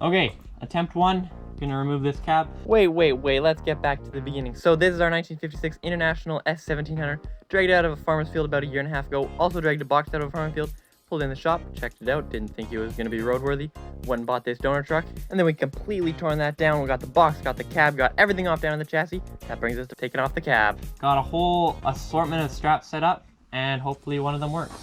Okay, attempt 1. Gonna remove this cab. Wait, let's get back to the beginning. So this is our 1956 International S1700, dragged out of a farmer's field about a year and a half ago. Also dragged a box out of a farming field, pulled in the shop, checked it out, didn't think it was gonna be roadworthy, went and bought this donor truck, and then we completely torn that down. We got the box, got the cab, got everything off down in the chassis. That brings us to taking off the cab. Got a whole assortment of straps set up, and hopefully one of them works.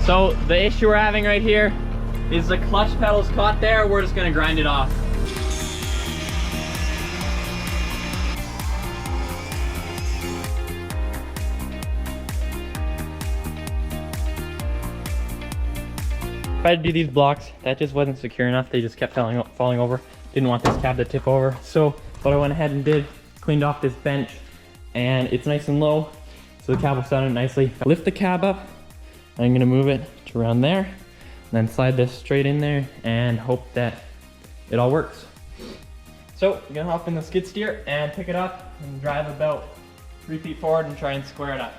So the issue we're having right here is the clutch pedal's caught there. We're just gonna grind it off. Tried to do these blocks, that just wasn't secure enough. They just kept falling over. Didn't want this cab to tip over. So what I went ahead and did, cleaned off this bench, and it's nice and low, so the cab will sit on it nicely. Lift the cab up, I'm gonna move it to around there, and then slide this straight in there and hope that it all works. So I'm gonna hop in the skid steer and pick it up and drive about 3 feet forward and try and square it up.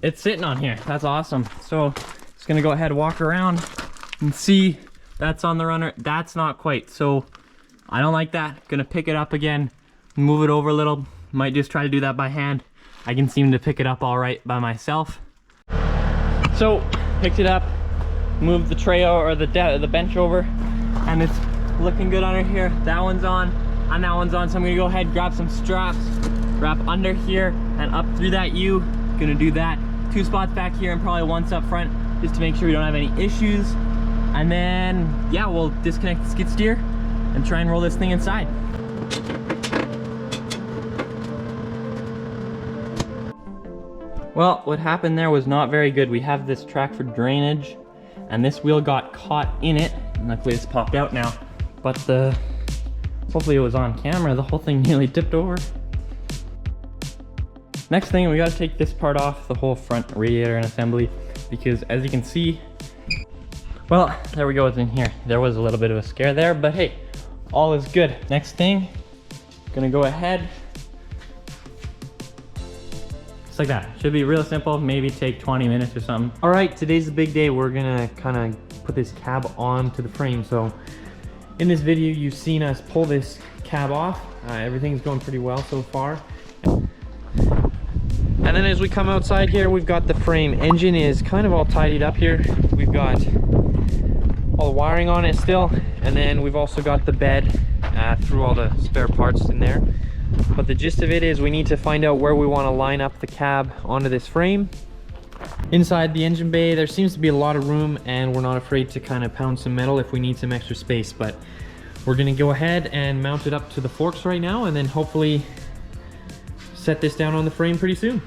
It's sitting on here, that's awesome. So just gonna go ahead and walk around and see. That's on the runner, that's not quite. So I don't like that. Gonna pick it up again, move it over a little. Might just try to do that by hand. I can seem to pick it up all right by myself. So picked it up, moved the tray or the bench over, and it's looking good under here. That one's on, and that one's on. So I'm gonna go ahead, grab some straps, wrap under here and up through that U. Gonna do that. 2 spots back here and probably 1 up front, just to make sure we don't have any issues. And then, yeah, we'll disconnect the skid steer and try and roll this thing inside. Well, what happened there was not very good. We have this track for drainage, and this wheel got caught in it. And luckily it's popped out now. But hopefully it was on camera, the whole thing nearly tipped over. Next thing, we gotta take this part off, the whole front radiator and assembly, because as you can see, well, there we go, it's in here. There was a little bit of a scare there, but hey, all is good. Next thing, gonna go ahead, just like that. Should be real simple, maybe take 20 minutes or something. All right, today's the big day. We're gonna kind of put this cab onto the frame. So in this video, you've seen us pull this cab off. Everything's going pretty well so far. And then as we come outside here, we've got the frame. Engine is kind of all tidied up here. We've got all the wiring on it still. And then we've also got the bed through all the spare parts in there. But the gist of it is we need to find out where we want to line up the cab onto this frame. Inside the engine bay, there seems to be a lot of room, and we're not afraid to kind of pound some metal if we need some extra space. But we're gonna go ahead and mount it up to the forks right now, and then hopefully set this down on the frame pretty soon.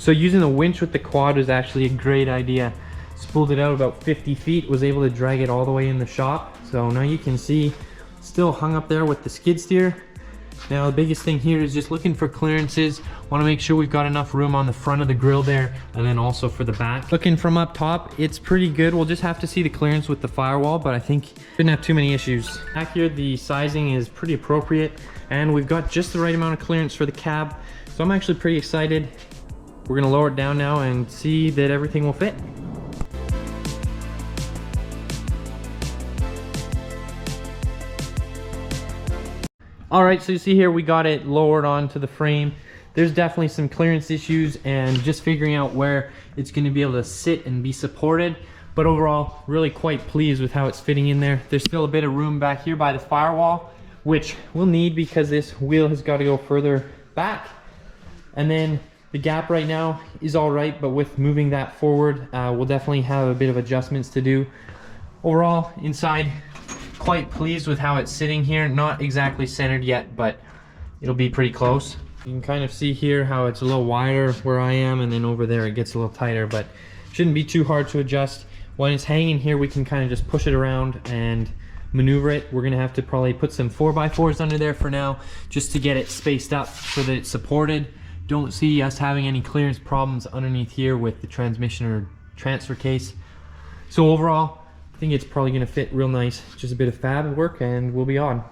So using the winch with the quad was actually a great idea. Spooled it out about 50 feet, was able to drag it all the way in the shop. So now you can see, still hung up there with the skid steer. Now the biggest thing here is just looking for clearances. Want to make sure we've got enough room on the front of the grill there, and then also for the back. Looking from up top, it's pretty good. We'll just have to see the clearance with the firewall, but I think shouldn't have too many issues. Back here, the sizing is pretty appropriate, and we've got just the right amount of clearance for the cab. So I'm actually pretty excited. We're gonna lower it down now and see that everything will fit. All right, so you see here, we got it lowered onto the frame. There's definitely some clearance issues and just figuring out where it's gonna be able to sit and be supported. But overall, really quite pleased with how it's fitting in there. There's still a bit of room back here by the firewall, which we'll need because this wheel has got to go further back. And then The gap right now is all right, but with moving that forward, we'll definitely have a bit of adjustments to do. Overall, inside, quite pleased with how it's sitting here. Not exactly centered yet, but it'll be pretty close. You can kind of see here how it's a little wider where I am, and then over there it gets a little tighter, but shouldn't be too hard to adjust. When it's hanging here, we can kind of just push it around and maneuver it. We're gonna have to probably put some 4x4s under there for now, just to get it spaced up so that it's supported. Don't see us having any clearance problems underneath here with the transmission or transfer case. So overall, I think it's probably gonna fit real nice. Just a bit of fab work and we'll be on.